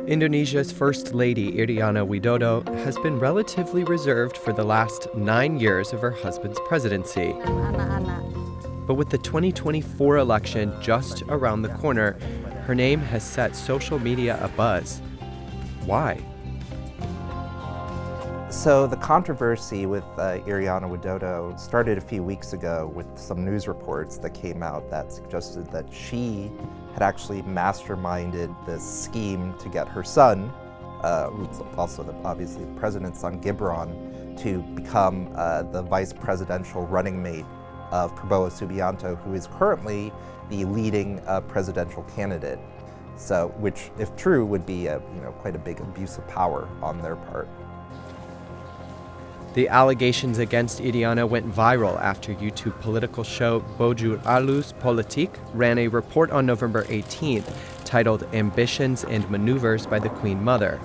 Indonesia's First Lady Iriana Widodo has been relatively reserved for the last 9 years of her husband's presidency. But with the 2024 election just around the corner, her name has set social media abuzz. Why? So the controversy with Iriana Widodo started a few weeks ago with some news reports that came out that suggested that she had actually masterminded this scheme to get her son, who's also obviously the president's son, Gibran, to become the vice presidential running mate of Prabowo Subianto, who is currently the leading presidential candidate. So, which, if true, would be quite a big abuse of power on their part. The allegations against Iriana went viral after YouTube political show Bojur Alus Politik ran a report on November 18th titled Ambitions and Maneuvers by the Queen Mother.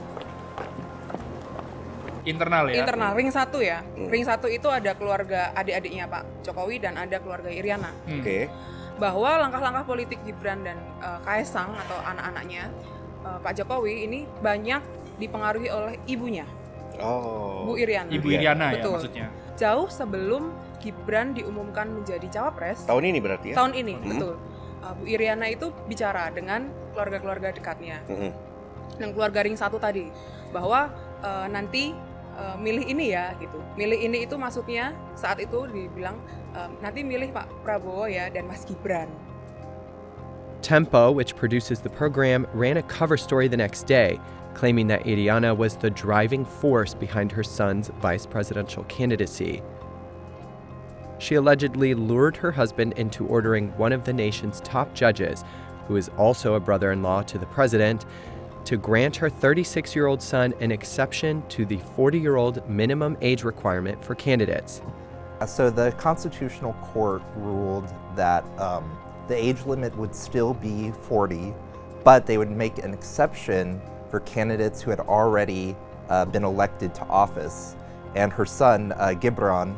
Internal ya? Internal, ring 1 ya. Ring 1 itu ada keluarga adik-adiknya Pak Jokowi dan ada keluarga Iriana. Oke. Bahwa langkah-langkah politik Gibran dan Kaesang atau anak-anaknya Pak Jokowi ini banyak dipengaruhi oleh ibunya. Oh. Bu Iriana. Ibu Iriana Betul. ya maksudnya. Jauh sebelum Gibran diumumkan menjadi cawapres. Tahun ini berarti ya? Tahun ini, betul. Bu Iriana itu bicara dengan keluarga-keluarga dekatnya. Dan keluarga ring 1 tadi. Bahwa nanti milih ini ya gitu. Milih ini itu maksudnya saat itu dibilang nanti milih Pak Prabowo ya dan Mas Gibran. Tempo, which produces the program, ran a cover story the next day, claiming that Iriana was the driving force behind her son's vice presidential candidacy. She allegedly lured her husband into ordering one of the nation's top judges, who is also a brother-in-law to the president, to grant her 36-year-old son an exception to the 40-year-old minimum age requirement for candidates. So the Constitutional Court ruled that the age limit would still be 40, but they would make an exception for candidates who had already been elected to office. And her son, Gibran,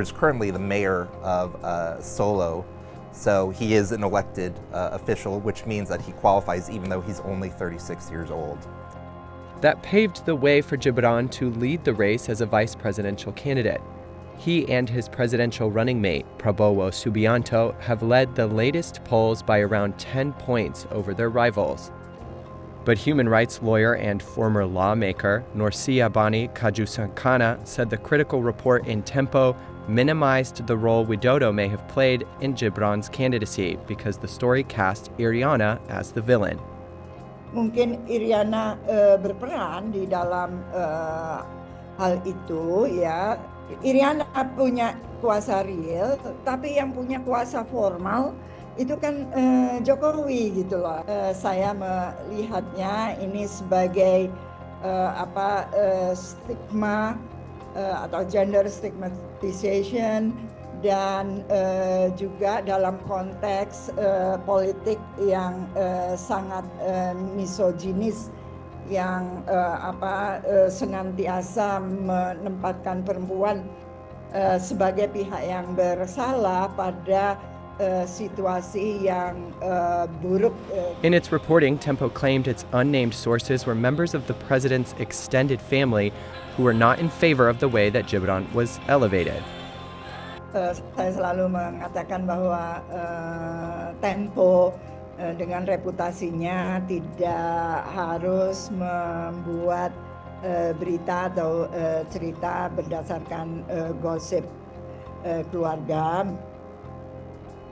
is currently the mayor of Solo. So he is an elected official, which means that he qualifies even though he's only 36 years old. That paved the way for Gibran to lead the race as a vice presidential candidate. He and his presidential running mate, Prabowo Subianto, have led the latest polls by around 10 points over their rivals. But human rights lawyer and former lawmaker Norcia Bani Kajusankana said the critical report in Tempo minimized the role Widodo may have played in Gibran's candidacy because the story cast Iriana as the villain. Mungkin Iriana berperan di dalam hal itu ya. Iriana punya kuasa real, tapi yang punya kuasa formal itu kan Jokowi gitu loh. Saya melihatnya ini sebagai stigma atau gender stigmatization dan juga dalam konteks politik yang sangat misoginis yang senantiasa menempatkan perempuan sebagai pihak yang bersalah pada situasi yang buruk. In its reporting, Tempo claimed its unnamed sources were members of the president's extended family who were not in favor of the way that Gibran was elevated. Saya selalu mengatakan bahwa Tempo dengan reputasinya tidak harus membuat berita atau cerita berdasarkan gosip keluarga.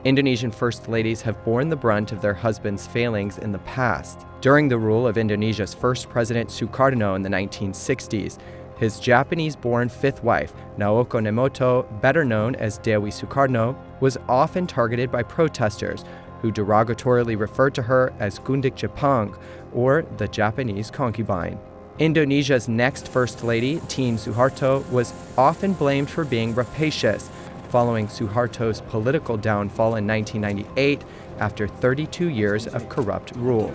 Indonesian first ladies have borne the brunt of their husbands' failings in the past. During the rule of Indonesia's first president Sukarno in the 1960s, his Japanese-born fifth wife, Naoko Nemoto, better known as Dewi Sukarno, was often targeted by protesters who derogatorily referred to her as Gundik Jepang, or the Japanese concubine. Indonesia's next first lady, Tien Soeharto, was often blamed for being rapacious, following Suharto's political downfall in 1998 after 32 years of corrupt rule.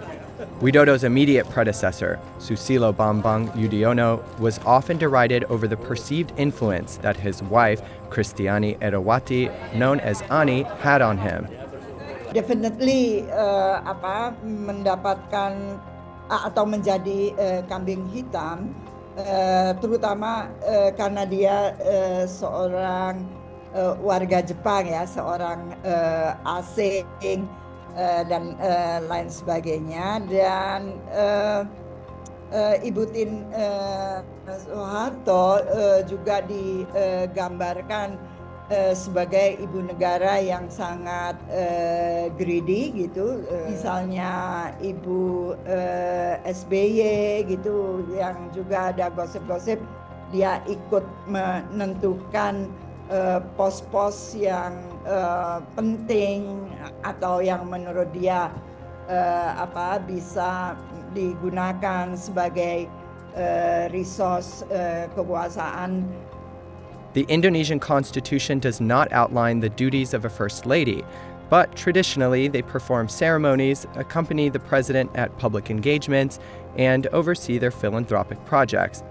Widodo's immediate predecessor, Susilo Bambang Yudhoyono, was often derided over the perceived influence that his wife, Kristiani Erawati, known as Ani, had on him. definitely mendapatkan atau menjadi kambing hitam, terutama karena dia seorang warga Jepang ya, seorang asing dan lain sebagainya. Dan Ibu Tin Soeharto juga digambarkan sebagai ibu negara yang sangat greedy gitu. Misalnya Ibu SBY gitu, yang juga ada gosip-gosip dia ikut menentukan pos-pos yang penting atau yang menurut dia bisa digunakan sebagai resource kekuasaan. The Indonesian constitution does not outline the duties of a first lady, but traditionally they perform ceremonies, accompany the president at public engagements, and oversee their philanthropic projects.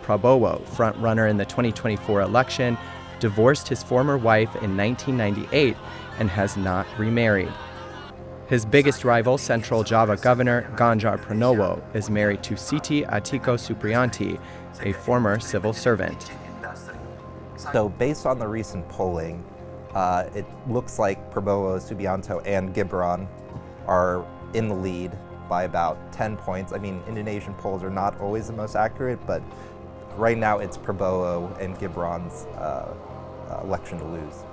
Prabowo, frontrunner in the 2024 election, divorced his former wife in 1998 and has not remarried. His biggest rival, Central Java Governor Ganjar Pranowo, is married to Siti Atiko Supriyanti, a former civil servant. So based on the recent polling, it looks like Prabowo Subianto and Gibran are in the lead by about 10 points. I mean, Indonesian polls are not always the most accurate, but right now it's Prabowo and Gibran's election to lose.